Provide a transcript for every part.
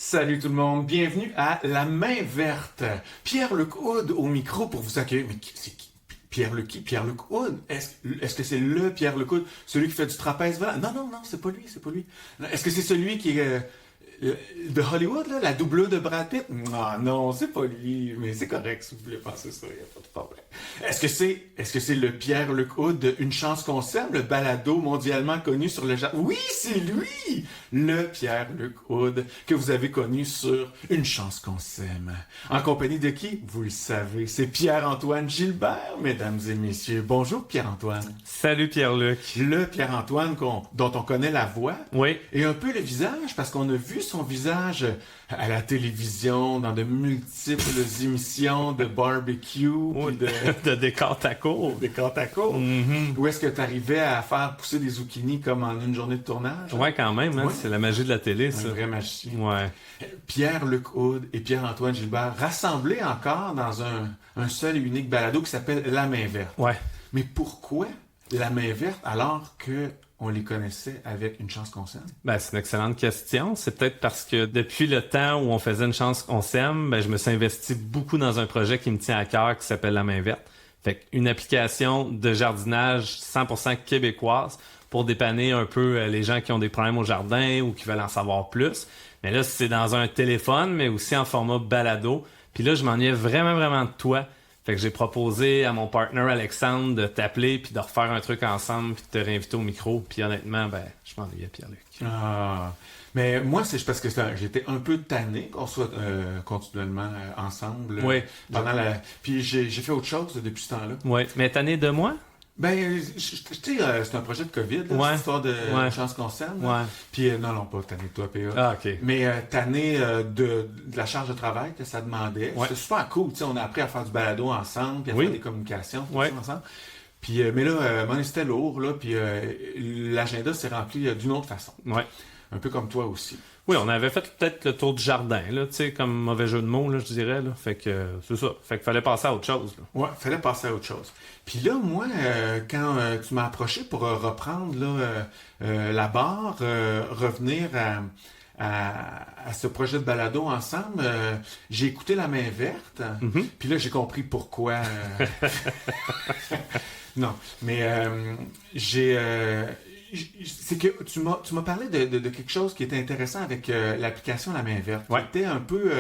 Salut tout le monde, bienvenue à La Main Verte. Pierre-Luc Hood au micro pour vous accueillir. Mais c'est qui? Pierre-Luc qui? Pierre-Luc Hood? Est-ce que c'est le Pierre-Luc Hood? Celui qui fait du trapèze volant? Non, c'est pas lui. Est-ce que c'est celui qui est de Hollywood, là, la doublure de Brad Pitt? Ah non, c'est pas lui, mais c'est correct si vous voulez penser ça, il n'y a pas de problème. Est-ce que c'est le Pierre-Luc Hood de Une chance qu'on s'aime, le balado mondialement connu sur le Japon? Oui, c'est lui! Le Pierre-Luc Hood que vous avez connu sur Une chance qu'on s'aime. En compagnie de qui? Vous le savez, c'est Pierre-Antoine Gilbert, mesdames et messieurs. Bonjour Pierre-Antoine. Salut Pierre-Luc. Le Pierre-Antoine dont on connaît la voix. Oui. Et un peu le visage, parce qu'on a vu son visage à la télévision, dans de multiples émissions de barbecue, Oui, de décor taco. des tacos. Où est-ce que tu arrivais à faire pousser des zucchinis comme en une journée de tournage? Ouais, quand même, hein, Ouais. c'est la magie de la télé, ça. Un vrai magicien. Ouais. Pierre-Luc Hood et Pierre-Antoine Gilbert rassemblés encore dans un seul et unique balado qui s'appelle La Main Verte. Ouais. Mais pourquoi La Main Verte alors que on les connaissait avec Une chance qu'on s'aime? Ben, c'est une excellente question. C'est peut-être parce que depuis le temps où on faisait Une chance qu'on s'aime, ben, je me suis investi beaucoup dans un projet qui me tient à cœur qui s'appelle La Main Verte. Fait une application de jardinage 100% québécoise pour dépanner un peu les gens qui ont des problèmes au jardin ou qui veulent en savoir plus. Mais là, c'est dans un téléphone, mais aussi en format balado. Puis là, je m'ennuyais vraiment de toi. Fait que j'ai proposé à mon partner Alexandre de t'appeler puis de refaire un truc ensemble puis de te réinviter au micro. Puis honnêtement, ben, je m'ennuyais, Pierre-Luc. Ah, mais moi, c'est parce que j'étais un peu tanné qu'on soit continuellement ensemble. Oui. Pendant la... Puis j'ai fait autre chose depuis ce temps-là. Oui. Mais t'en es de moi? Ben, tu sais, c'est un projet de COVID, là, Ouais. cette histoire de Ouais. chance qu'on s'aime. là. Ouais. Puis non, pas tanné de toi, PA. Ah, OK. Mais tanné de la charge de travail que ça demandait. Ouais. C'était super cool, tu sais, on a appris à faire du balado ensemble, puis à Oui. faire des communications, tout Ouais. ça ensemble. Puis, mais là, c'était lourd, là, puis l'agenda s'est rempli d'une autre façon. Ouais. Un peu comme toi aussi. Oui, on avait fait peut-être le tour du jardin, là, tu sais, comme mauvais jeu de mots, là, je dirais, là. Fait que, c'est ça. Fait qu'il fallait passer à autre chose, là. Ouais, fallait passer à autre chose. Puis là, moi, quand tu m'as approché pour reprendre là, la barre, revenir à ce projet de balado ensemble, j'ai écouté La Main Verte. Puis là, j'ai compris pourquoi. Non, mais c'est que tu m'as parlé de quelque chose qui était intéressant avec l'application La Main Verte. Ouais. C'était un peu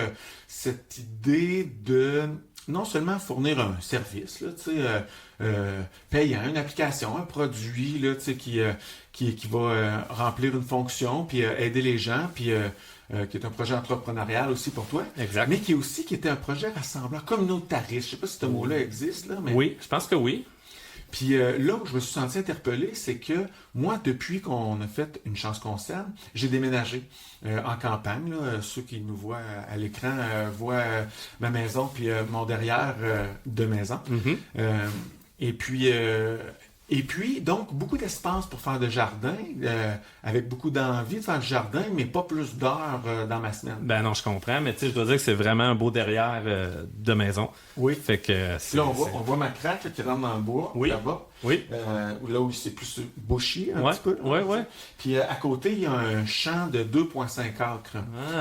cette idée de non seulement fournir un service, là, tu sais, payant, une application, un produit, là, tu sais, qui va remplir une fonction, puis aider les gens, puis qui est un projet entrepreneurial aussi pour toi. Exact. Mais qui était un projet rassembleur, communautariste. Je sais pas si ce mot-là existe, là, mais... Oui, je pense que oui. Puis là où je me suis senti interpellé, c'est que moi, depuis qu'on a fait Une chance qu'on s'aime, j'ai déménagé en campagne. Là. Ceux qui nous voient à l'écran voient ma maison puis mon derrière de maison. Et puis, donc, beaucoup d'espace pour faire de jardin, avec beaucoup d'envie de faire du jardin, mais pas plus d'heures dans ma semaine. Ben non, je comprends, mais tu sais, je dois dire que c'est vraiment un beau derrière de maison. Oui. Fait que Puis là, on voit ma craque là, qui rentre dans le bois, Oui. là-bas. Oui. Là où c'est plus bushy un Ouais, petit peu. ouais, ouais. Puis à côté, il y a un champ de 2,5 acres.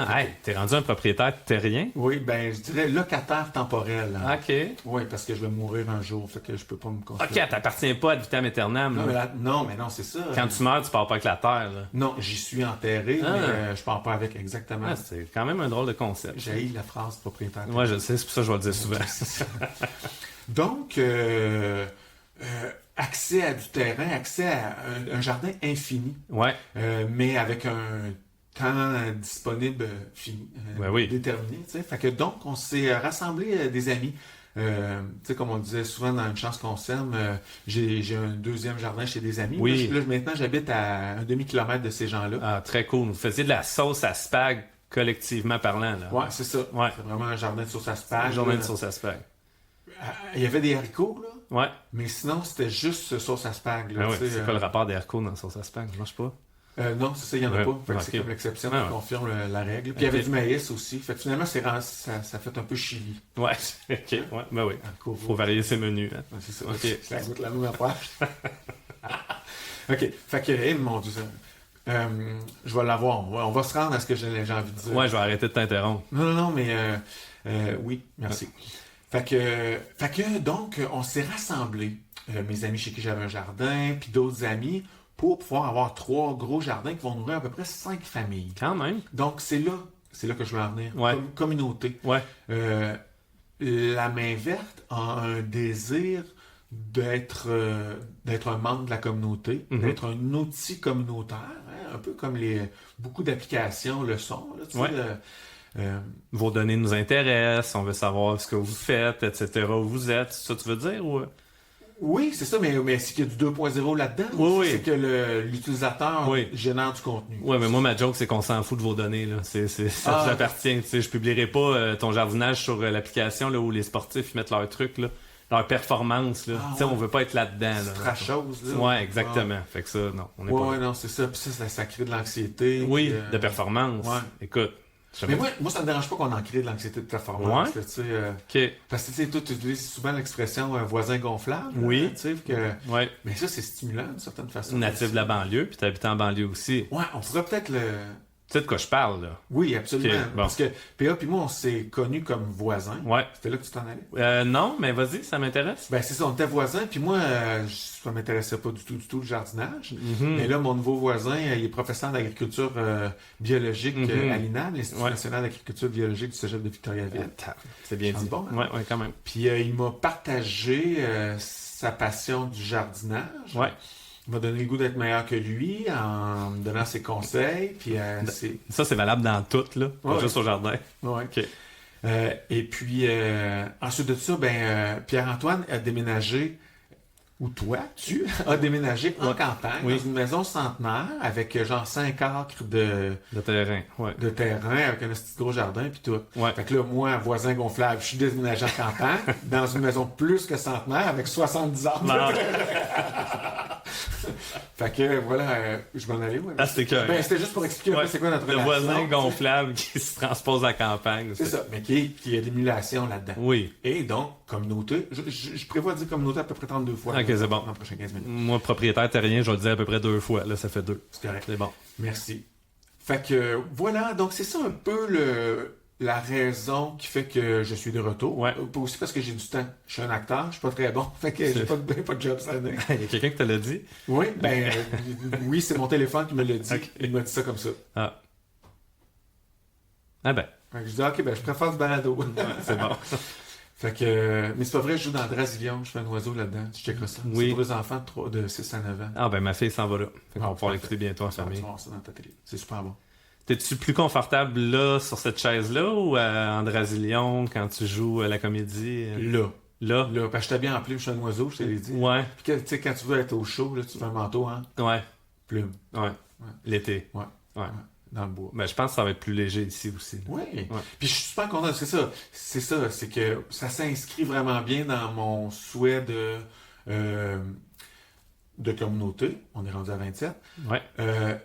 Ah, hey, t'es rendu un propriétaire terrien? Oui, ben je dirais locataire temporel. Hein. OK. Oui, parce que je vais mourir un jour, fait que je peux pas me OK, construire. t'appartiens pas ad vitam aeternam. Non, là. mais non, c'est ça. Quand tu meurs, tu pars pas avec la terre. Là. Non, j'y suis enterré, Ah. mais je pars pas avec exactement. Ah, c'est quand même un drôle de concept. J'ai la phrase propriétaire. Moi, je sais, c'est pour ça que je vais le dire souvent. Donc, accès à du terrain, accès à un jardin infini, Ouais. mais avec un temps disponible fini, Ben oui. déterminé. Tu sais. Fait que donc, on s'est rassemblé des amis. Tu sais, comme on disait souvent dans Une chance qu'on s'aime, j'ai un deuxième jardin chez des amis. Oui. Là, maintenant, j'habite à un demi-kilomètre de ces gens-là. Ah, très cool. Vous faisiez de la sauce à spag collectivement parlant. Là. Ouais, c'est ça. Ouais. C'est vraiment un jardin de sauce à spag. Journée là. de sauce à spag. Il y avait des haricots, là. Ouais. Mais sinon, c'était juste sauce à spag. Là, Ah ouais, tu sais, c'est quoi le rapport des haricots dans la sauce à spag? Ça marche pas? non, c'est ça, il n'y en a Ouais. pas. Fait que Ok. c'est comme l'exception Ah qui ouais. confirme la règle. Puis il y avait Ok. du maïs aussi. Fait que finalement, ça fait un peu chili. Ouais. OK. Ouais. Ben oui. Haricots Faut varier ses menus. Hein. Ouais, c'est ça. Ok. Ça goûte la même affaire. OK. Fait que, mon Dieu, Je vais l'avoir. On va se rendre à ce que j'ai envie de dire. Ouais, je vais arrêter de t'interrompre. Non, mais oui, merci. Fait que donc, on s'est rassemblés, mes amis chez qui j'avais un jardin, puis d'autres amis, pour pouvoir avoir 3 gros jardins qui vont nourrir à peu près 5 familles. Quand même. Donc, c'est là que je veux en venir. Ouais. Communauté. Ouais. La main verte a un désir d'être un membre de la communauté, d'être un outil communautaire, hein, un peu comme beaucoup d'applications le sont. Là, tu sais, Vos données nous intéressent, on veut savoir ce que vous faites, etc., où vous êtes, c'est ça que tu veux dire? Ou... Oui, c'est ça, mais c'est qu'il y a du 2.0 là-dedans. Oui. C'est que l'utilisateur génère du contenu. Oui, mais moi, ma joke, c'est qu'on s'en fout de vos données. Là. Ça vous appartient. Tu sais, je publierai pas ton jardinage sur l'application là, où les sportifs mettent leurs trucs, là, leur performance. Là. Tu sais, on veut pas être là-dedans. Là, trashose. Oui, exactement. Fait que ça, non, on est pas... Oui, non, c'est ça. Puis ça crée de l'anxiété. Oui, de performance. Ouais. Écoute. Mais moi, ça me dérange pas qu'on en crée de l'anxiété de performance. Ouais. Là, tu sais, parce que tu sais, toi, tu utilises souvent l'expression voisin gonflable. Oui. Là, tu sais, mais ça, c'est stimulant d'une certaine façon. Natif de la banlieue, puis t'habites en banlieue aussi. Ouais, on pourrait peut-être le... Tu sais de quoi je parle, là? Oui, absolument. Okay, bon. Parce que PA puis moi, on s'est connus comme voisins. Ouais. C'était là que tu t'en allais? Non, mais vas-y, ça m'intéresse. Ben, c'est ça, on était voisins. Puis moi, ça m'intéressait pas du tout le jardinage. Mm-hmm. Mais là, mon nouveau voisin, il est professeur d'agriculture biologique à l'INAB, l'Institut national d'agriculture biologique du Cégep de Victoriaville. C'est bien dit. Bon, hein? Ouais, quand même. Puis il m'a partagé sa passion du jardinage. Ouais. Il m'a donné le goût d'être meilleur que lui en me donnant ses conseils. Puis, ça, c'est valable dans tout, là. Pas juste au jardin. Ouais. OK. Et puis, ensuite de ça, Pierre-Antoine a déménagé, ou toi, tu as déménagé en campagne, dans une maison centenaire, avec genre 5 acres de terrain. Ouais. De terrain, avec un petit gros jardin, puis tout. Ouais. Fait que là, moi, voisin gonflable, je suis déménagé en campagne, dans une maison plus que centenaire, avec 70 ans. Fait que voilà, je m'en allais. Ouais. Ah, c'était que. C'était juste pour expliquer un peu c'est quoi notre relation. Le voisin gonflable qui se transpose à la campagne. C'est ça, mais qui a l'émulation là-dedans. Oui. Et donc, communauté, je prévois de dire communauté à peu près 32 fois. Ok, c'est bon. Dans les prochaines 15 minutes. Moi, propriétaire terrien, je vais le dire à peu près 2 fois. Là, ça fait 2. C'est correct. C'est bon. Merci. Fait que voilà, donc c'est ça un peu la raison qui fait que je suis de retour. Ouais. Aussi parce que j'ai du temps. Je suis un acteur, je suis pas très bon. Fait que j'ai pas de job cette année. Il y a quelqu'un qui te l'a dit? Oui, oui, c'est mon téléphone qui me l'a dit. Okay. Il m'a dit ça comme ça. Ah. Ah ben. Fait que je dis, ok, je préfère du balado. Ouais, c'est bon. Fait que, mais c'est pas vrai, je joue dans Drasilion, je fais un oiseau là-dedans. Tu checkeras ça. Oui. C'est pour les enfants de 6 à 9 ans. Ah ben, ma fille s'en va là. Fait qu'on va pouvoir parfait. l'écouter bientôt en Tu vas famille. voir ça dans ta télé. C'est super bon. T'es-tu plus confortable là, sur cette chaise-là, ou en Drasilion, quand tu joues à la comédie? Là, Là? parce que je t'ai bien appelé, je suis un oiseau, je te l'ai dit. Ouais. Puis tu sais, quand tu veux être au chaud, là, tu fais un manteau, hein? Ouais. Plume. Ouais. L'été. Ouais. Dans le bois. Ben, je pense que ça va être plus léger ici aussi. Oui. Puis je suis super content. C'est ça. C'est que ça s'inscrit vraiment bien dans mon souhait de communauté. On est rendu à 27. Ouais.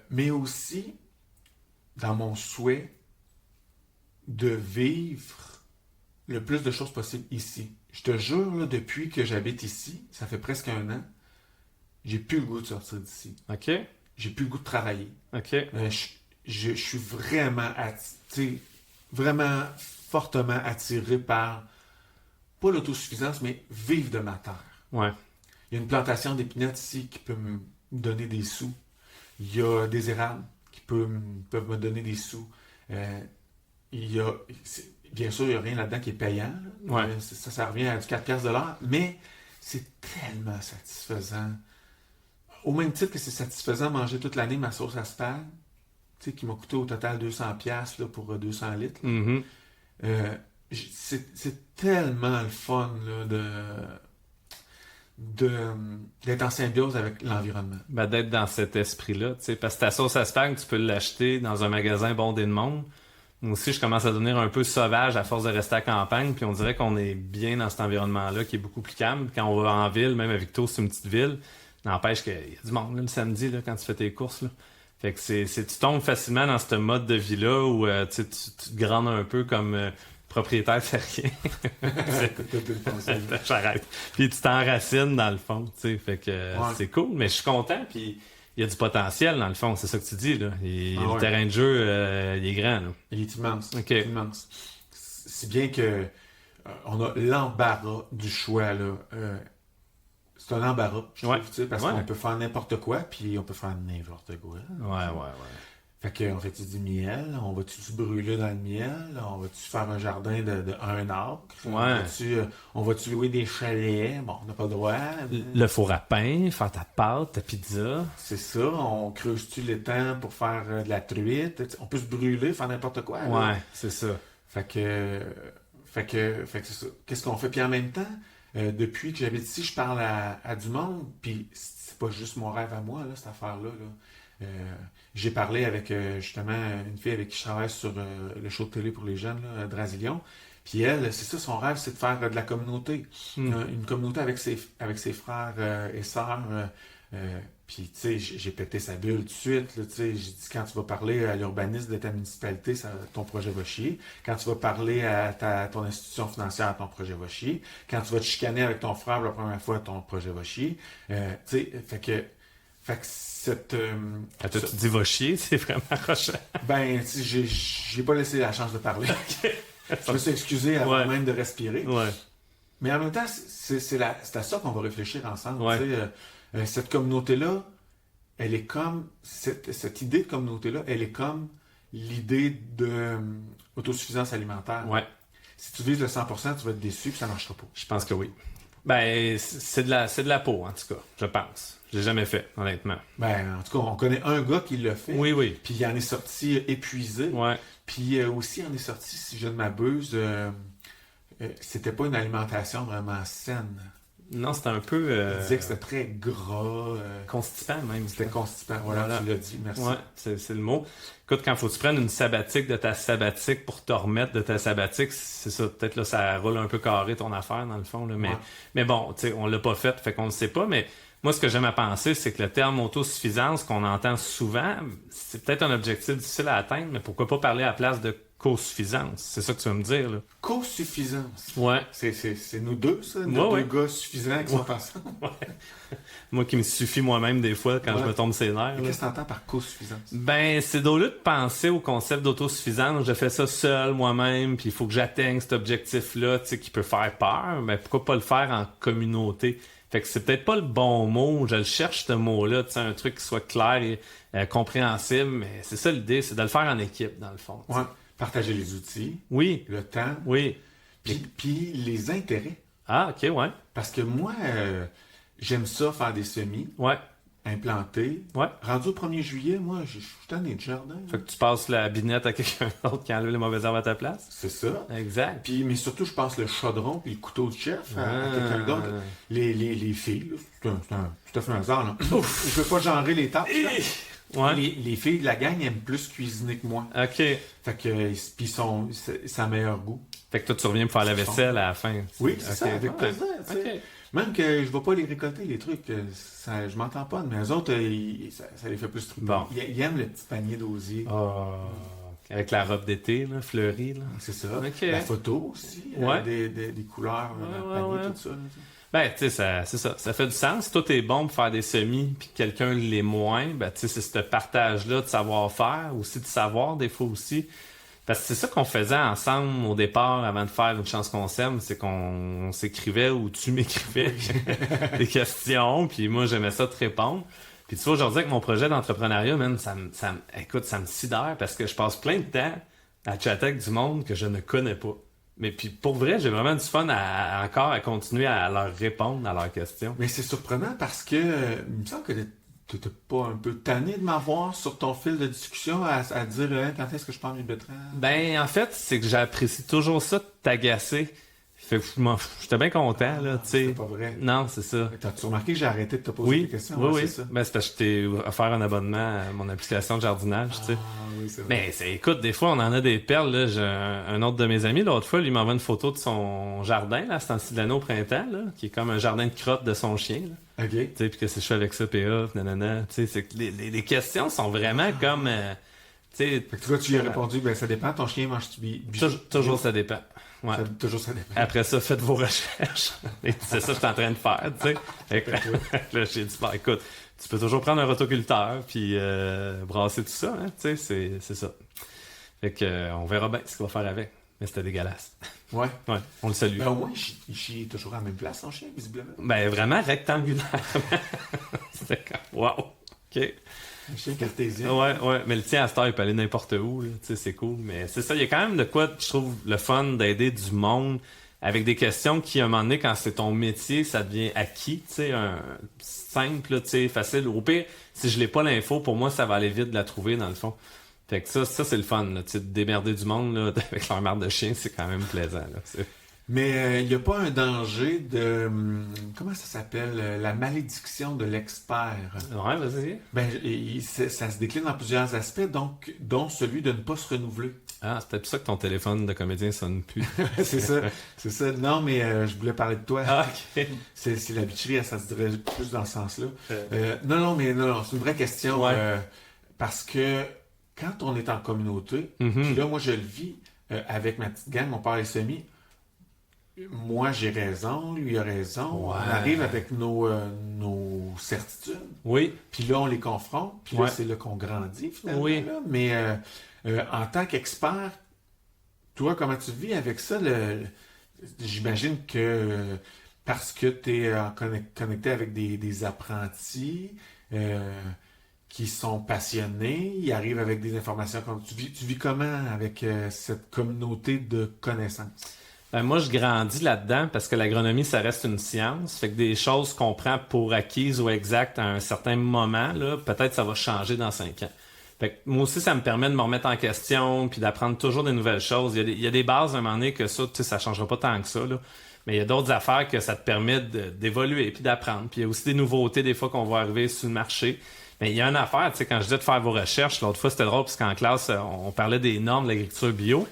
Mais aussi dans mon souhait de vivre le plus de choses possible ici. Je te jure, là, depuis que j'habite ici, ça fait presque 1 an, j'ai plus le goût de sortir d'ici. OK. J'ai plus le goût de travailler. OK. Je suis vraiment fortement attiré par, pas l'autosuffisance, mais vivre de ma terre. Ouais. Il y a une plantation d'épinettes ici qui peut me donner des sous. Il y a des érables qui peuvent me donner des sous. Bien sûr, il n'y a rien là-dedans qui est payant. Là. Ouais. Ça revient à du 4 piastres de l'heure, mais c'est tellement satisfaisant. Au même titre que c'est satisfaisant de manger toute l'année ma sauce à spag, qui m'a coûté au total 200 piastres pour 200 litres. Mm-hmm. C'est tellement le fun là, d'être en symbiose avec l'environnement. Ben, d'être dans cet esprit-là, tu sais, parce que ta sauce à spag, tu peux l'acheter dans un magasin bondé de monde. Moi aussi, je commence à devenir un peu sauvage à force de rester à campagne, puis on dirait qu'on est bien dans cet environnement-là qui est beaucoup plus calme. Quand on va en ville, même à Victo, c'est une petite ville, n'empêche qu'il y a du monde là, le samedi là, quand tu fais tes courses. Là. Fait que tu tombes facilement dans ce mode de vie-là où tu te grandes un peu comme propriétaire terrien. J'arrête. Puis tu t'enracines dans le fond, tu sais. Fait que c'est cool, mais je suis content. Puis il y a du potentiel, dans le fond, c'est ça que tu dis, là. Le ouais. terrain de jeu, il est grand, là. Il est immense. OK. Immense. Si bien que on a l'embarras du choix, là. C'est un embarras, je trouve, tu sais, parce qu'on peut faire n'importe quoi, puis on peut faire n'importe quoi. Ouais. Fait qu'on fait-tu du miel? On va-tu se brûler dans le miel? On va-tu faire un jardin de 1 acre? On va-tu louer des chalets? Bon, on n'a pas le droit. Le four à pain, faire ta pâte, ta pizza. C'est ça. On creuse-tu l'étang pour faire de la truite? On peut se brûler, faire n'importe quoi. Là. Ouais, c'est ça. Fait que c'est ça. Qu'est-ce qu'on fait? Puis en même temps, depuis que j'habite ici, je parle à du monde, puis c'est pas juste mon rêve à moi, là, cette affaire-là. Là. J'ai parlé avec justement une fille avec qui je travaille sur le show de télé pour les jeunes, là, Drasilion. Puis elle, c'est ça, son rêve, c'est de faire de la communauté. Une communauté avec ses frères et sœurs. Puis, tu sais, j'ai pété sa bulle tout de suite. Là, j'ai dit, quand tu vas parler à l'urbaniste de ta municipalité, ton projet va chier. Quand tu vas parler à ton institution financière, ton projet va chier. Quand tu vas te chicaner avec ton frère la première fois, ton projet va chier. Tu sais, fait que cette... Quand tu dis va chier, c'est vraiment rochant. Ben, j'ai pas laissé la chance de parler. Je me suis excusé avant même de respirer. Ouais. Mais en même temps, c'est à ça qu'on va réfléchir ensemble. Ouais. Cette communauté-là, elle est comme... Cette idée de communauté-là, elle est comme l'idée de autosuffisance alimentaire. Ouais. Si tu vises le 100%, tu vas être déçu et ça ne marchera pas. Je pense que oui. Ben, c'est de la peau, en tout cas, je pense. Je l'ai jamais fait, honnêtement. Ben, en tout cas, on connaît un gars qui l'a fait. Oui. Puis il en est sorti épuisé. Ouais. Puis aussi, il en est sorti, si je ne m'abuse, c'était pas une alimentation vraiment saine. Non, c'était un peu... Il disait que c'était très gras. Constipant, même. C'était constipant. Voilà, tu l'as dit. Merci. Ouais, c'est le mot. Écoute, quand faut que tu prennes une sabbatique de ta sabbatique pour te remettre de ta sabbatique, c'est ça. Peut-être là, ça roule un peu carré ton affaire, dans le fond. Là, mais bon, tu sais, on l'a pas fait qu'on ne sait pas. Mais moi, ce que j'aime à penser, c'est que le terme autosuffisance qu'on entend souvent, c'est peut-être un objectif difficile à atteindre, mais pourquoi pas parler à la place de co-suffisance? C'est ça que tu vas me dire, là. Co-suffisance. Ouais. C'est nous deux, ça? Nos deux gars suffisants qui sont ensemble. Ouais. Moi qui me suffis moi-même des fois quand je me tombe ses nerfs. Qu'est-ce que tu entends par co-suffisance? Ben, c'est au lieu de penser au concept d'autosuffisance, je fais ça seul, moi-même, puis il faut que j'atteigne cet objectif-là, tu sais, qui peut faire peur, mais pourquoi pas le faire en communauté? Fait que c'est peut-être pas le bon mot, je le cherche ce mot-là, tu sais, un truc qui soit clair et compréhensible, mais c'est ça l'idée, c'est de le faire en équipe, dans le fond. Ouais. Partager les outils. Oui. Le temps. Oui. Puis les intérêts. Ah, ok, ouais. Parce que moi, j'aime ça faire des semis. Ouais. Implanter. Ouais. Rendu au 1er juillet, moi, je suis tanné de jardin. Fait que tu passes la binette à quelqu'un d'autre qui enlève les mauvaises herbes à ta place. C'est ça. Exact. Puis, mais surtout, je passe le chaudron puis le couteau de chef à quelqu'un d'autre. Les filles, là, c'est tout à fait un hasard. Là. Ouf, je veux pas genrer les tâches. Ouais. Les filles de la gang aiment plus cuisiner que moi. OK. Fait que, puis ça a meilleur goût. Fait que toi, tu reviens pour faire la vaisselle à la fin. Oui, c'est ça, avec plaisir. Okay. Même que je ne vais pas les récolter, les trucs. Je m'entends pas, mais eux autres, ça les fait plus triper. Bon. Ils aiment le petit panier d'osier. Avec la robe d'été, là, fleurie. Là. C'est ça. Okay. La photo aussi. Des couleurs dans le panier, tout ça. Là. Ben, tu sais, c'est ça. Ça fait du sens. Si toi, t'es bon pour faire des semis, puis quelqu'un l'est moins, ben, tu sais, c'est ce partage-là de savoir-faire, aussi de savoir, des fois aussi. Parce que c'est ça qu'on faisait ensemble au départ, avant de faire Une chance qu'on s'aime, c'est qu'on s'écrivait ou tu m'écrivais des questions, puis moi, j'aimais ça te répondre. Puis tu vois, aujourd'hui, avec mon projet d'entrepreneuriat, man, écoute, ça me sidère parce que je passe plein de temps à chatter avec du monde que je ne connais pas. Mais puis pour vrai, j'ai vraiment du fun encore à continuer à leur répondre à leurs questions. Mais c'est surprenant parce que il me semble que t'étais pas un peu tanné de m'avoir sur ton fil de discussion à dire quand est-ce que je prends mes betteraves? Ben en fait, c'est que j'apprécie toujours ça de t'agacer. Fait que j'étais bien content, là, tu sais. C'est pas vrai. Non, c'est ça. T'as-tu remarqué que j'ai arrêté de te poser des questions? Oui. C'est ça. Ben, c'est parce que je t'ai offert un abonnement à mon application de jardinage, tu sais. Oui, c'est vrai. Mais écoute, des fois, on en a des perles, là. J'ai un autre de mes amis, l'autre fois, lui m'envoie une photo de son jardin, là. C'est en Silano au printemps, là. Qui est comme un jardin de crotte de son chien, là. OK. Tu sais, puis qu'est-ce que je fais avec ça, PA, nanana. Tu sais, c'est que les questions sont vraiment comme, tu sais. Fait que toi, tu lui as répondu, ben, ça dépend, ton chien mange-tu Toujours, ça dépend. Ouais. Toujours ça dépend. Après ça, faites vos recherches. Et c'est ça que je suis en train de faire, tu sais. Là, j'ai dit, écoute, tu peux toujours prendre un rotoculteur puis brasser tout ça, hein, tu sais, c'est ça. Fait que on verra bien ce qu'il va faire avec. Mais c'était dégueulasse. Ouais. Ouais, on le salue. Ben, au moins, il chie toujours à la même place, son chien, visiblement. Ben vraiment rectangulaire. C'était comme wow. OK. Un chien cartésien. Ouais, mais le tien à cette heure, il peut aller n'importe où, là. Tu sais, c'est cool. Mais c'est ça, il y a quand même de quoi, je trouve, le fun d'aider du monde avec des questions qui, à un moment donné, quand c'est ton métier, ça devient acquis, tu sais, un simple, tu sais, facile. Au pire, si je l'ai pas l'info, pour moi, ça va aller vite de la trouver, dans le fond. Fait que ça c'est le fun, là, tu sais, de démerder du monde, là, avec leur marde de chien, c'est quand même plaisant, là. Mais il n'y a pas un danger de... comment ça s'appelle? La malédiction de l'expert. Ouais, vas-y. Ben, ça se décline en plusieurs aspects, donc, dont celui de ne pas se renouveler. Ah, c'est peut-être pour ça que ton téléphone de comédien sonne plus. C'est ça. Non, mais je voulais parler de toi. Ah, ok. C'est la bitcherie, ça se dirait plus dans ce sens-là. Non, c'est une vraie question. Ouais. Parce que quand on est en communauté, Mhm. puis là, moi, je le vis avec ma petite gang, mon père et semi. Moi, j'ai raison, lui a raison. Ouais. On arrive avec nos certitudes. Oui. Puis là, on les confronte. Puis Ouais. là, c'est là qu'on grandit, finalement. Oui. Là. Mais en tant qu'expert, toi, comment tu vis avec ça? J'imagine que parce que tu es connecté avec des apprentis qui sont passionnés, ils arrivent avec des informations. Tu vis comment avec cette communauté de connaissances? Ben, moi, je grandis là-dedans parce que l'agronomie, ça reste une science. Fait que des choses qu'on prend pour acquises ou exactes à un certain moment, là, peut-être ça va changer dans 5 ans. Fait que moi aussi, ça me permet de me remettre en question puis d'apprendre toujours des nouvelles choses. Il y a des bases à un moment donné que ça, tu sais, ça changera pas tant que ça, là. Mais il y a d'autres affaires que ça te permet d'évoluer puis d'apprendre. Puis il y a aussi des nouveautés des fois qu'on va arriver sur le marché. Mais il y a une affaire, tu sais, quand je dis de faire vos recherches, l'autre fois, c'était drôle parce qu'en classe, on parlait des normes de l'agriculture bio.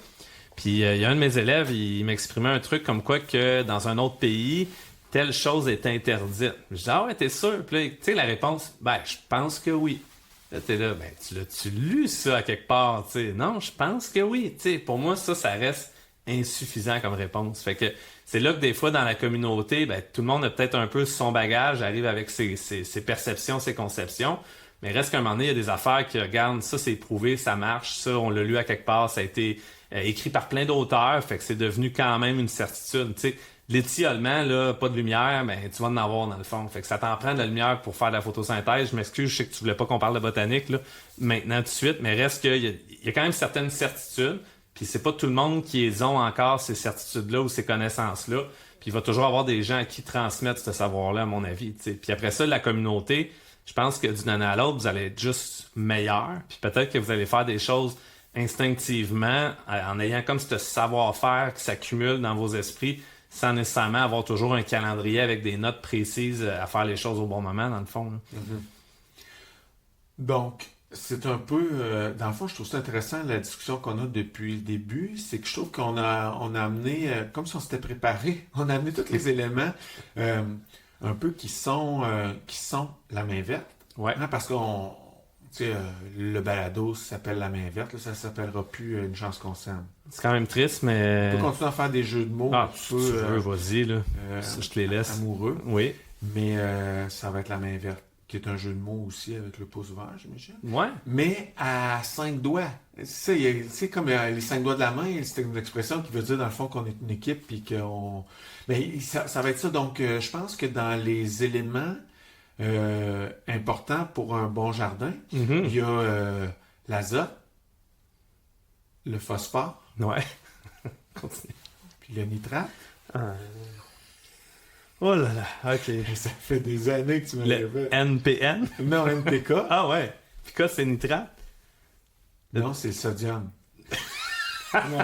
Puis il y a un de mes élèves, il m'exprimait un truc comme quoi que dans un autre pays, telle chose est interdite. Je dis, ah ouais, t'es sûr? Puis là, tu sais, la réponse, ben, je pense que oui. Là, t'es là, ben, tu lu ça à quelque part, tu sais? Non, je pense que oui. Tu sais, pour moi, ça reste insuffisant comme réponse. Fait que c'est là que des fois, dans la communauté, ben, tout le monde a peut-être un peu son bagage, arrive avec ses perceptions, ses conceptions. Mais reste qu'à un moment donné, il y a des affaires qui regardent, ça c'est prouvé, ça marche, ça on l'a lu à quelque part, ça a été écrit par plein d'auteurs, fait que c'est devenu quand même une certitude. Tu sais, l'étiolement, là, pas de lumière, ben tu vas en avoir dans le fond. Fait que ça t'en prend de la lumière pour faire de la photosynthèse. Je m'excuse, je sais que tu voulais pas qu'on parle de botanique là, maintenant tout de suite, mais reste qu'il y a quand même certaines certitudes, puis c'est pas tout le monde qui les ont encore ces certitudes-là ou ces connaissances-là. Puis il va toujours avoir des gens à qui transmettre ce savoir-là, à mon avis. Tu sais. Puis après ça, la communauté, je pense que d'une année à l'autre, vous allez être juste meilleur. Puis peut-être que vous allez faire des choses instinctivement en ayant comme ce savoir-faire qui s'accumule dans vos esprits sans nécessairement avoir toujours un calendrier avec des notes précises à faire les choses au bon moment, dans le fond. Donc, c'est un peu... dans le fond, je trouve ça intéressant, la discussion qu'on a depuis le début. C'est que je trouve qu'on a amené, comme si on s'était préparé, on a amené tous les éléments un peu qui sont la main verte. Ouais. Hein, parce qu'on... Tu sais, le balado s'appelle La main verte, là, ça s'appellera plus Une chance qu'on s'aime. C'est quand même triste, mais... On peut continuer à faire des jeux de mots Ah, un si peu tu veux, vas-y, là. Je te les laisse. amoureux, Oui. mais ça va être La main verte, qui est un jeu de mots aussi avec le pouce vert, j'imagine. Ouais. Mais à 5 doigts. C'est comme les 5 doigts de la main, c'est une expression qui veut dire dans le fond qu'on est une équipe puis qu'on... Mais ça va être ça. Donc, je pense que dans les éléments importants pour un bon jardin, Mhm. il y a l'azote, le phosphore, Ouais. Continue. puis le nitrate. Oh là là, ok. Ça fait des années que tu me Le l'avais. NPN? Non, NPK. Ah ouais. Puis quoi, c'est nitrate? Non, c'est le sodium. Non,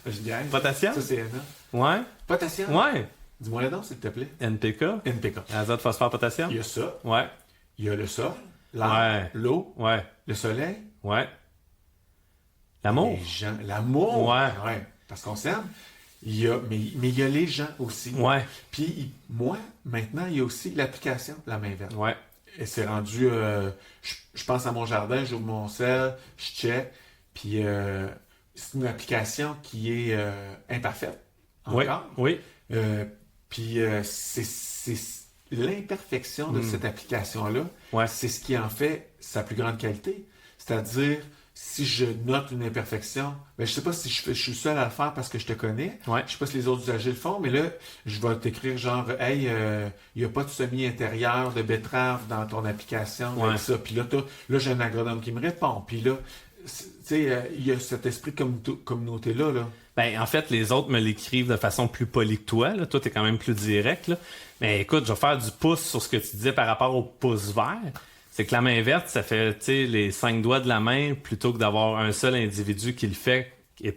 je gagne. Potassium? Ça, c'est NA. Ouais. Potassium. Ouais. Dis-moi le nom, s'il te plaît. NPK? NPK. Azote, phosphore, potassium? Il y a ça. Ouais. Il y a le sol, l'air, Ouais. l'eau, Ouais. le soleil. Ouais. L'amour? Les gens. L'amour. Ouais. Parce qu'on s'aime. Mais il y a les gens aussi. Ouais. Puis moi, maintenant, il y a aussi l'application, la main verte. Ouais. Et c'est rendu, je pense à mon jardin, j'ouvre mon sel, je check, puis c'est une application qui est imparfaite Oui. encore. Oui. Puis l'imperfection de cette application-là, Ouais. c'est ce qui en fait sa plus grande qualité. C'est-à-dire, si je note une imperfection, ben, je sais pas si je suis seul à le faire parce que je te connais. Ouais. Je sais pas si les autres usagers le font, mais là, je vais t'écrire genre, hey, il n'y a pas de semis intérieur de betterave dans ton application avec ça. Puis là, j'ai un agronome qui me répond. Puis là, tu sais, il y a cet esprit de communauté-là, là. Ben, en fait, les autres me l'écrivent de façon plus polie que toi. Là. Toi, t'es quand même plus direct. Là. Mais écoute, je vais faire du pouce sur ce que tu disais par rapport au pouce vert. C'est que la main verte, ça fait les 5 doigts de la main plutôt que d'avoir un seul individu qui le fait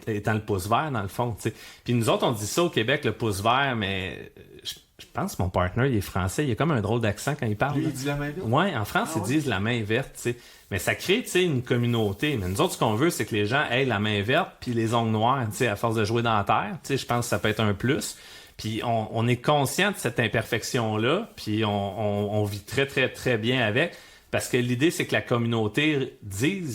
étant le pouce vert, dans le fond. T'sais. Puis nous autres, on dit ça au Québec, le pouce vert, mais je pense que mon partner, il est français. Il a comme un drôle d'accent quand il parle. Lui, il dit la main verte? Ouais, en France, ils disent la main verte. T'sais. Mais ça crée une communauté. Mais nous autres, ce qu'on veut, c'est que les gens aient la main verte puis les ongles noirs, à force de jouer dans la terre. Je pense que ça peut être un plus. Puis on est conscient de cette imperfection-là, puis on vit très, très, très bien avec. Parce que l'idée, c'est que la communauté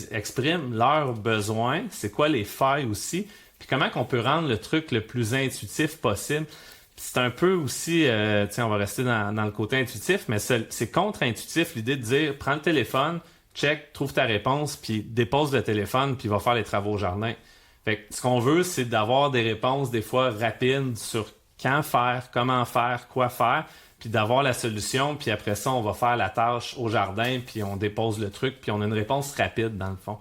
exprime leurs besoins, c'est quoi les failles aussi, puis comment qu'on peut rendre le truc le plus intuitif possible. Puis c'est un peu aussi, on va rester dans le côté intuitif, mais c'est contre-intuitif l'idée de dire, prends le téléphone, check, trouve ta réponse, puis dépose le téléphone, puis va faire les travaux au jardin. Fait que ce qu'on veut, c'est d'avoir des réponses des fois rapides sur quand faire, comment faire, quoi faire, puis d'avoir la solution, puis après ça, on va faire la tâche au jardin, puis on dépose le truc, puis on a une réponse rapide, dans le fond.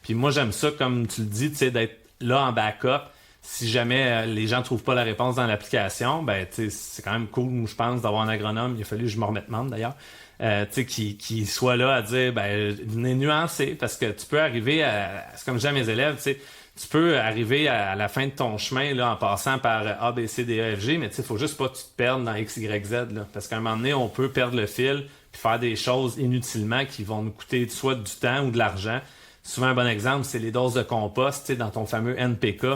Puis moi, j'aime ça, comme tu le dis, d'être là en backup. Si jamais les gens ne trouvent pas la réponse dans l'application, ben, c'est quand même cool, je pense, d'avoir un agronome. Il a fallu que je me remette membre, d'ailleurs. Qui soit là à dire, ben, venez nuancer, parce que tu peux arriver c'est comme je dis à mes élèves, tu peux arriver à la fin de ton chemin là, en passant par A, B, C, D, E, F, G, mais il faut juste pas que tu te perdes dans X, Y, Z. Là, parce qu'à un moment donné, on peut perdre le fil puis faire des choses inutilement qui vont nous coûter soit du temps ou de l'argent. Souvent, un bon exemple, c'est les doses de compost dans ton fameux NPK.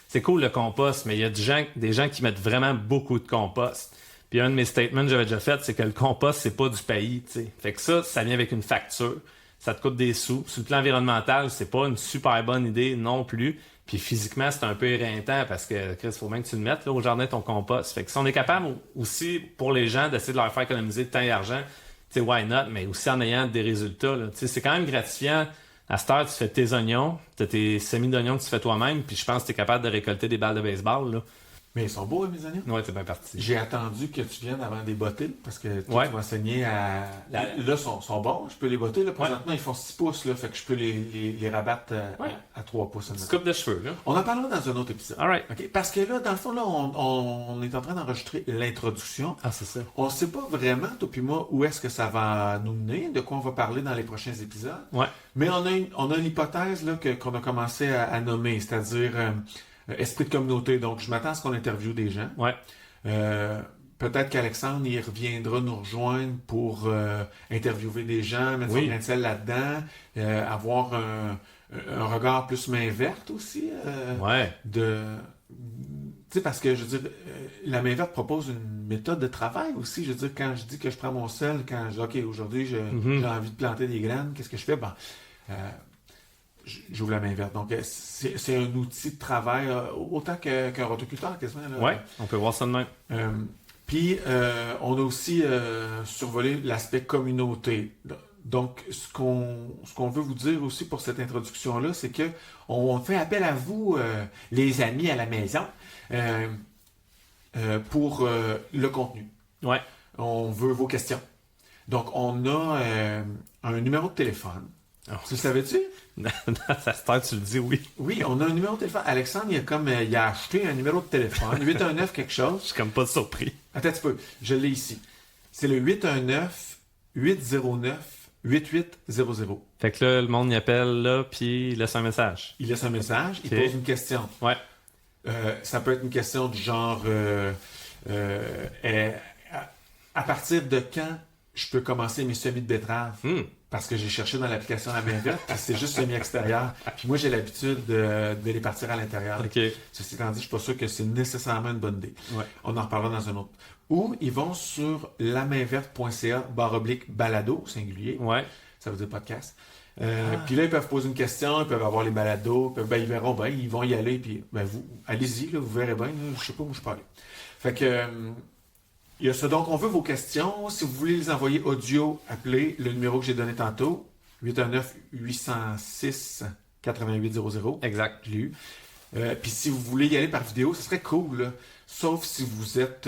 C'est cool le compost, mais il y a des gens qui mettent vraiment beaucoup de compost. Puis un de mes statements que j'avais déjà fait, c'est que le compost, c'est pas du pays. T'sais. Fait que ça vient avec une facture. Ça te coûte des sous. Sur le plan environnemental, c'est pas une super bonne idée non plus. Puis physiquement, c'est un peu éreintant parce que, Chris, il faut bien que tu le mettes là, au jardin ton compost. Fait que si on est capable aussi, pour les gens, d'essayer de leur faire économiser de temps et d'argent, tu sais, why not, mais aussi en ayant des résultats. Là. C'est quand même gratifiant. À cette heure, tu fais tes oignons, tu as tes semis d'oignons que tu fais toi-même, puis je pense que tu es capable de récolter des balles de baseball. Là. Mais ils sont beaux, mes oignons? Ouais, c'est bien parti. J'ai attendu que tu viennes avant des bottines, parce que toi, Ouais. tu m'as enseigné à... Là, ils sont bons, je peux les botter. Là, présentement, ils font 6 pouces, là, fait que je peux les rabattre à 3 pouces. Petite coupe de cheveux, là. On en parlera dans un autre épisode. All right. Okay? Parce que là, dans le fond, là, on est en train d'enregistrer l'introduction. Ah, c'est ça. On ne sait pas vraiment, toi puis moi, où est-ce que ça va nous mener, de quoi on va parler dans les prochains épisodes. Ouais. Mais on a une hypothèse là, qu'on a commencé à nommer, c'est-à-dire esprit de communauté. Donc, je m'attends à ce qu'on interviewe des gens. Ouais. Peut-être qu'Alexandre il reviendra nous rejoindre pour interviewer des gens, mettre son grain de sel là-dedans, avoir un regard plus main verte aussi. Ouais. Tu sais, parce que, je veux dire, la main verte propose une méthode de travail aussi. Je veux dire, quand je dis que je prends mon sel, quand je dis, OK, aujourd'hui, j'ai envie de planter des graines, qu'est-ce que je fais? Ben, j'ouvre la main verte. Donc, c'est un outil de travail autant qu'un rotoculteur, quasiment. Là. Ouais, on peut voir ça de même. Puis, on a aussi survolé l'aspect communauté. Donc, ce qu'on veut vous dire aussi pour cette introduction-là, c'est que on fait appel à vous, les amis à la maison, pour le contenu. Ouais. On veut vos questions. Donc, on a un numéro de téléphone. Oh. Tu le savais-tu? Ça se tente, tu le dis, oui. Oui, on a un numéro de téléphone. Alexandre, il a acheté un numéro de téléphone, 819 quelque chose. Je suis comme pas surpris. Attends un petit peu, je l'ai ici. C'est le 819-809-8800. Fait que là, le monde y appelle là, puis il laisse un message. Il laisse un message, il Ok. pose une question. Ouais. Ça peut être une question du genre à partir de quand je peux commencer mes semis de betterave? Parce que j'ai cherché dans l'application la main verte, puis c'est juste semi-extérieur. Puis moi, j'ai l'habitude de les partir à l'intérieur. OK. Ceci étant dit, je suis pas sûr que c'est nécessairement une bonne idée. Ouais. On en reparlera dans un autre. Ou ils vont sur lamainverte.ca/balado, singulier. Ouais. Ça veut dire podcast. Puis là, ils peuvent poser une question, ils peuvent avoir les balados, ils verront bien, ils vont y aller, puis vous, allez-y, là, vous verrez bien, là, je sais pas où je parlais. Fait que Il y a ça. Donc, on veut vos questions. Si vous voulez les envoyer audio, appelez le numéro que j'ai donné tantôt, 819-806-8800. Exact. Je l'ai eu. Puis si vous voulez y aller par vidéo, ce serait cool, là. Sauf si vous êtes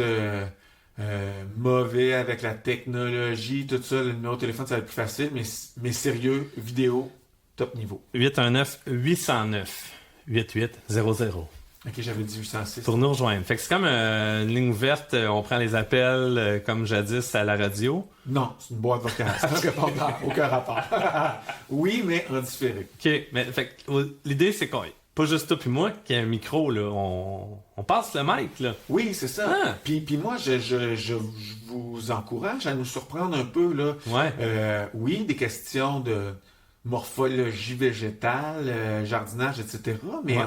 mauvais avec la technologie, tout ça, le numéro de téléphone, ça va être plus facile, mais sérieux, vidéo, top niveau. 819-809-8800. Ok, j'avais dit 806. Pour nous rejoindre. Fait que c'est comme une ligne ouverte, on prend les appels comme jadis à la radio. Non, c'est une boîte vocale. C'est un répondeur, aucun rapport. Oui, mais en différé. OK, mais fait que, l'idée c'est qu'on pas juste toi puis moi qui a un micro, là. On passe le mic, là. Oui, c'est ça. Ah. Puis moi, je vous encourage à nous surprendre un peu, là. Ouais. Oui, des questions de morphologie végétale, jardinage, etc. Mais Ouais.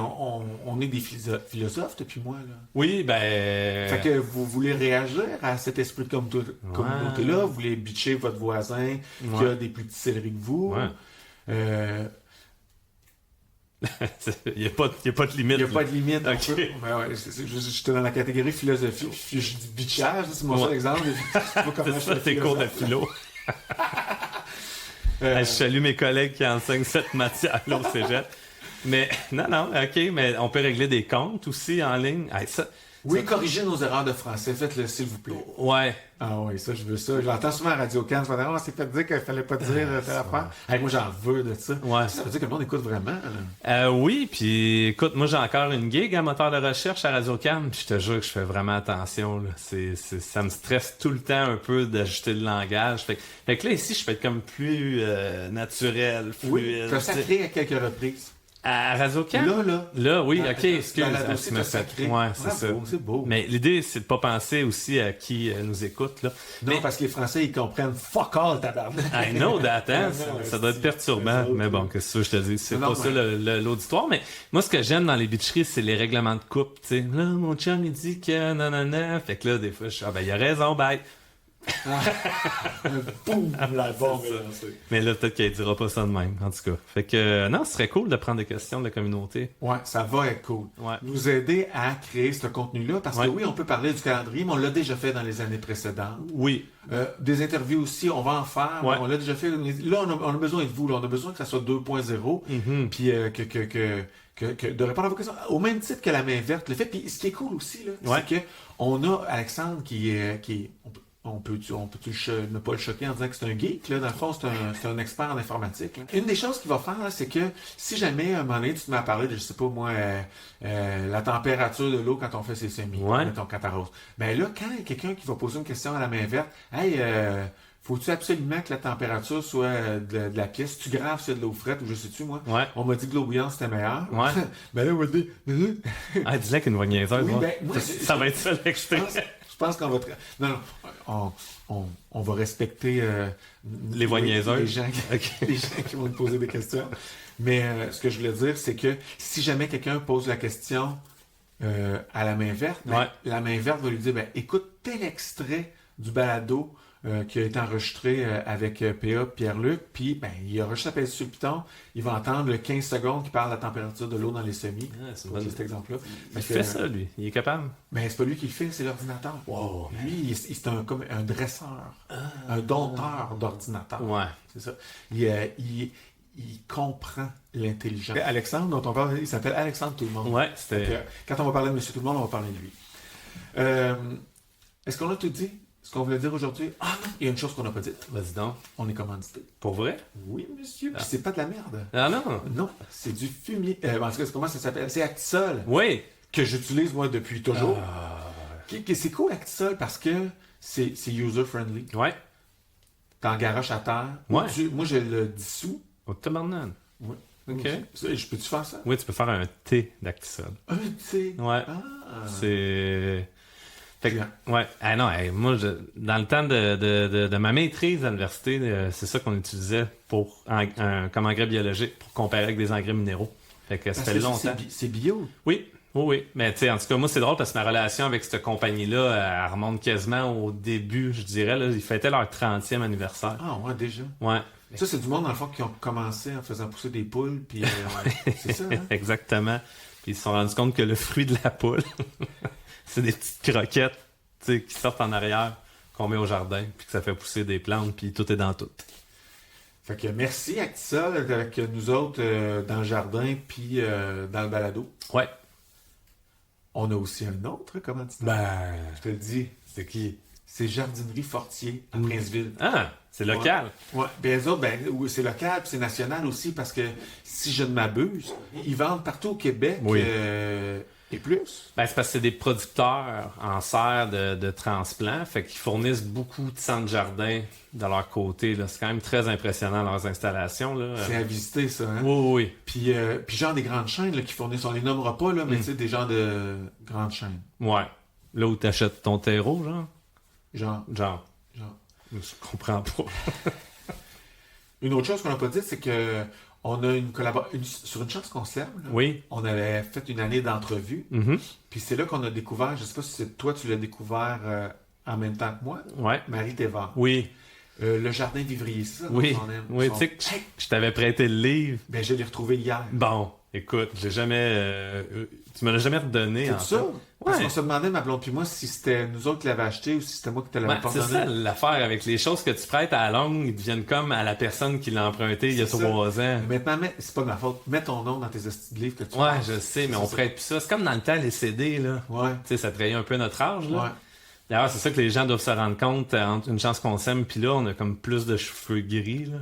on est des philosophes depuis moi, là. Oui, ben. Fait que vous voulez réagir à cet esprit de communauté-là, vous voulez bitcher votre voisin qui a des plus petits céleris que vous. Ouais. Il n'y a pas de limite. Il n'y a pas de limite. Ok. J'étais dans la catégorie philosophie. Je dis bitchage, c'est mon seul exemple. Je sais pas comment C'est ça, tes cours de philo. Je salue mes collègues qui enseignent cette matière-là au cégep. Mais non, OK, mais on peut régler des comptes aussi en ligne. Hey, Oui, corrigez nos erreurs de français. Faites-le, s'il vous plaît. Ouais. Ah oui, ça, je veux ça. Je l'entends souvent à Radio Cannes. On s'est fait dire qu'il fallait pas dire telle affaire. Hey, moi, j'en veux de ça. Ouais. Ça veut dire que le monde écoute vraiment. Là. Oui, puis écoute, moi j'ai encore une gig à moteur de recherche à Radio Cam, puis je te jure que je fais vraiment attention. Là. Ça me stresse tout le temps un peu d'ajuster le langage. Fait que là, ici, je peux être comme plus naturel, fluide. Oui, tu as sacré à quelques reprises. À Radio Cam? Là, oui, ok, excuse. Tu m'as sacré. Ouais, c'est ça. C'est beau. Mais l'idée, c'est de pas penser aussi à qui nous écoute, là. Non, mais... parce que les Français, ils comprennent fuck all, tabarnak. I know that, hein? Ça doit être perturbant. Mais bon, qu'est-ce que je te dis? C'est pas ça l'auditoire. Mais moi, ce que j'aime dans les bitcheries, c'est les règlements de couple. Tu sais, là, mon chum, il dit que nanana. Fait que là, des fois, je suis, il a raison, bye. Boum, la bombe. Mais là, peut-être qu'elle dira pas ça de même, en tout cas. Fait que, non, ce serait cool de prendre des questions de la communauté. Ouais, ça va être cool. Ouais. Nous aider à créer ce contenu-là, parce que oui, on peut parler du calendrier, mais on l'a déjà fait dans les années précédentes. Oui. Des interviews aussi, on va en faire. Ouais. On l'a déjà fait. Là, on a besoin de vous. Là. On a besoin que ça soit 2.0. Puis de répondre à vos questions. Au même titre que la main verte le fait. Puis ce qui est cool aussi, là, c'est que on a Alexandre qui est on peut ne pas le choquer en disant que c'est un geek, là. Dans le fond, c'est un expert en informatique, là. Une des choses qu'il va faire, là, c'est que si jamais, à un moment donné, tu te mets à parler de, je sais pas moi, la température de l'eau quand on fait ses semis, mettons, quand t'arroses. Ben là, quand il y a quelqu'un qui va poser une question à la main verte, hey, faut-tu absolument que la température soit de la pièce? Tu graves c'est de l'eau frette ou je sais-tu, moi? Ouais. On m'a dit que l'eau bouillante, c'était meilleur. Ouais. Ben là, on va dire... Dis-le qu'une voix niaiseuse. Oui, moi. ben, moi, ça va être ça l'extrait. Je pense qu'on va... Non, on va respecter les voix niaiseuses. Les gens qui vont nous poser des questions. Mais ce que je voulais dire, c'est que si jamais quelqu'un pose la question à la main verte, la main verte va lui dire, écoute tel extrait du balado qui a été enregistré avec PA Pierre-Luc, puis il aura juste à peser sur le piton, il va entendre le 15 secondes qui parle de la température de l'eau dans les semis. C'est cet exemple-là. Il fait ça, lui. Il est capable. Mais c'est pas lui qui le fait, c'est l'ordinateur. Wow. Lui, c'est comme un dresseur, un dompteur d'ordinateur. Ouais. C'est ça. Il comprend l'intelligence. Alexandre, dont on parle, il s'appelle Alexandre Tout-le-Monde. Ouais, c'était... Quand on va parler de Monsieur Tout-le-Monde, on va parler de lui. Est-ce qu'on a tout dit? Ce qu'on voulait dire aujourd'hui? Ah non, il y a une chose qu'on n'a pas dite. Vas-y donc. On est commandité. Pour vrai? Oui, monsieur. Puis c'est pas de la merde. Ah non? Non, c'est du fumier. En tout cas, comment ça s'appelle? C'est Actisol. Oui. Que j'utilise, moi, depuis toujours. C'est cool, Actisol, parce que c'est user-friendly. Ouais. T'en garoches à terre. Ouais. Moi, je le dissous. Au tabarnak. Oui. OK. Je peux-tu faire ça? Oui, tu peux faire un thé d'Actisol. Un thé? Ouais. Ah. C'est... Fait que, ouais. Ah non, moi, dans le temps de ma maîtrise à l'université, c'est ça qu'on utilisait comme engrais biologique pour comparer avec des engrais minéraux. Fait que ça fait longtemps. C'est bio? Oui. Mais tu sais, en tout cas, moi, c'est drôle parce que ma relation avec cette compagnie-là, elle remonte quasiment au début, je dirais. Là, ils fêtaient leur 30e anniversaire. Ah ouais, déjà? Ouais. Ça, c'est du monde, dans le fond, qui ont commencé en faisant pousser des poules, puis c'est ça, hein? Exactement. Puis ils se sont rendus compte que le fruit de la poule, c'est des petites croquettes. sais, qui sortent en arrière, qu'on met au jardin, puis que ça fait pousser des plantes, puis tout est dans tout. Fait que merci Actisol d'être avec nous autres dans le jardin puis dans le balado. Ouais. On a aussi un autre commanditaire. Ben, Je te le dis, c'est qui? c'est Jardinerie Fortier à Princeville. Ah, c'est local. Ouais, ben les autres, oui, c'est local, puis c'est national aussi, parce que si je ne m'abuse, ils vendent partout au Québec Oui. et plus. Ben, c'est parce que c'est des producteurs en serre de transplants, fait qu'ils fournissent beaucoup de centres jardins de leur côté, là. C'est quand même très impressionnant leurs installations, là. C'est à visiter, ça, hein? Oui, oui. Puis genre des grandes chaînes là, qui fournissent, on les nommera pas, là, mais tu sais, des gens de grandes chaînes. Ouais. Là où t'achètes ton terreau, genre. Genre. Je comprends pas. Une autre chose qu'on n'a pas dit, c'est que on a une collaboration sur Une chance qu'on s'aime. Là, Oui. on avait fait une année d'entrevue. Mhm. Puis c'est là qu'on a découvert, je sais pas si c'est toi tu l'as découvert en même temps que moi, Ouais. Marie Thévard. Oui. Le jardin vivrier, c'est ça? Oui. son aime, Oui, son- tu sais que je t'avais prêté le livre. Ben, je l'ai retrouvé hier. Bon, écoute, j'ai jamais. Tu me l'as jamais redonné, C'est en ça? fait. Parce Ouais. qu'on se demandait, ma blonde puis moi, si c'était nous autres qui l'avions acheté ou si c'était moi qui te l'avais Ouais, pas c'est donné. ça l'affaire avec les choses que tu prêtes à la longue, ils deviennent comme à la personne qui l'a emprunté il y a C'est ça. 3 ans. Mais maintenant, c'est pas de ma faute. Mets ton nom dans tes hosties de livres que tu Ouais, passes. je sais, mais C'est on ça. prête plus ça. C'est comme dans le temps, les CD, là. Ouais. Tu sais, ça trahit un peu notre âge, là. Ouais. D'ailleurs, c'est ça que les gens doivent se rendre compte entre Une chance qu'on s'aime, puis là, on a comme plus de cheveux gris, là.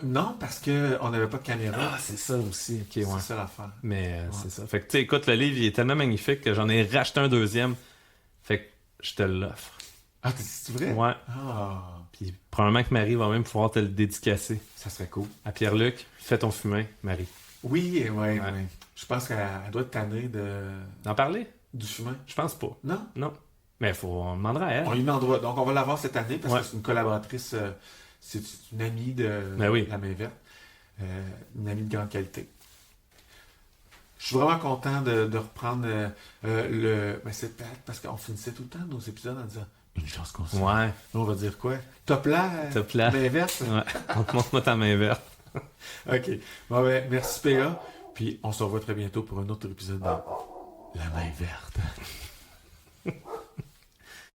Non, parce qu'on n'avait pas de caméra. Ah, c'est ça aussi. Ok, ouais. C'est ça l'affaire. Mais c'est ça. Fait que, tu sais, écoute, le livre, il est tellement magnifique que j'en ai racheté un deuxième. Fait que je te l'offre. Ah, c'est vrai? Ouais. Ah, Puis probablement que Marie va même pouvoir te le dédicacer. ça serait cool. À Pierre-Luc, fais ton fumin, Marie. Oui, ouais. Ouais. Je pense qu'elle doit être tannée D'en parler? du chemin. Je pense pas. Non? Non. Mais on demandera à elle. On lui demandera. Donc, on va l'avoir cette année parce Ouais. que c'est une collaboratrice, c'est une amie de Ben oui. La Main Verte. Une amie de grande qualité. Je suis vraiment content de reprendre le. Mais c'est plate parce qu'on finissait tout le temps nos épisodes en disant Une chance qu'on s'aime. Ouais. Là, on va dire quoi? Top là? Top là. Main Verte? Ouais. Montre-moi ta main verte. OK. Bon, ben, merci PA. Puis on se revoit très bientôt pour un autre épisode de La Main Verte.